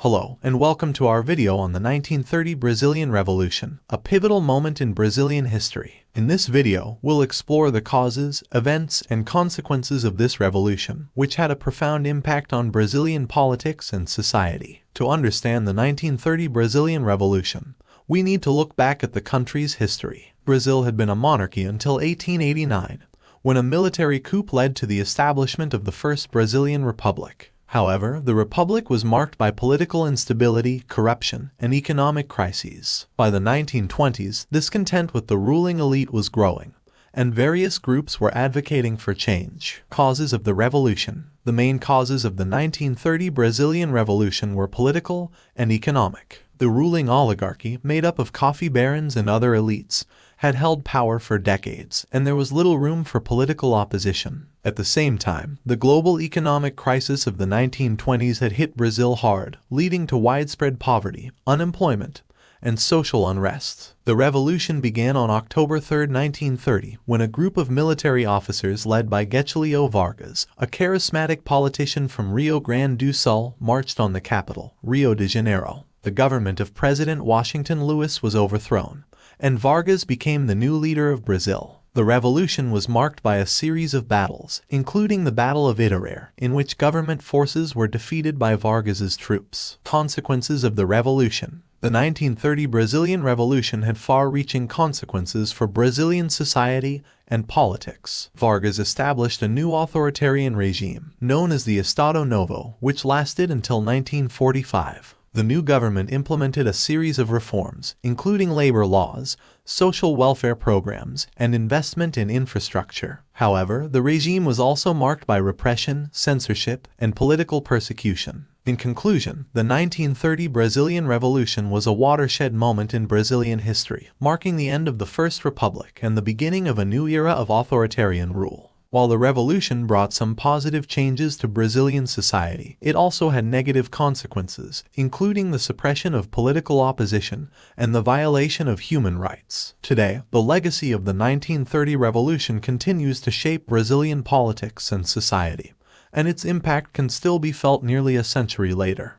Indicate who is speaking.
Speaker 1: Hello, and welcome to our video on the 1930 Brazilian Revolution, a pivotal moment in Brazilian history. In this video, we'll explore the causes, events, and consequences of this revolution, which had a profound impact on Brazilian politics and society. To understand the 1930 Brazilian Revolution, we need to look back at the country's history. Brazil had been a monarchy until 1889, when a military coup led to the establishment of the First Brazilian Republic. However, the republic was marked by political instability, corruption, and economic crises. By the 1920s, discontent with the ruling elite was growing, and various groups were advocating for change. Causes of the revolution. The main causes of the 1930 Brazilian Revolution were political and economic. The ruling oligarchy, made up of coffee barons and other elites, had held power for decades, and there was little room for political opposition. At the same time, the global economic crisis of the 1920s had hit Brazil hard, leading to widespread poverty, unemployment, and social unrest. The revolution began on October 3, 1930, when a group of military officers led by Getúlio Vargas, a charismatic politician from Rio Grande do Sul, marched on the capital, Rio de Janeiro. The government of President Washington Luís was overthrown, and Vargas became the new leader of Brazil. The revolution was marked by a series of battles, including the Battle of Itaúra, in which government forces were defeated by Vargas's troops. Consequences of the revolution. The 1930 Brazilian Revolution had far-reaching consequences for Brazilian society and politics. Vargas established a new authoritarian regime, known as the Estado Novo, which lasted until 1945. The new government implemented a series of reforms, including labor laws, social welfare programs, and investment in infrastructure. However, the regime was also marked by repression, censorship, and political persecution. In conclusion, the 1930 Brazilian Revolution was a watershed moment in Brazilian history, marking the end of the First Republic and the beginning of a new era of authoritarian rule. While the revolution brought some positive changes to Brazilian society, it also had negative consequences, including the suppression of political opposition and the violation of human rights. Today, the legacy of the 1930 revolution continues to shape Brazilian politics and society, and its impact can still be felt nearly a century later.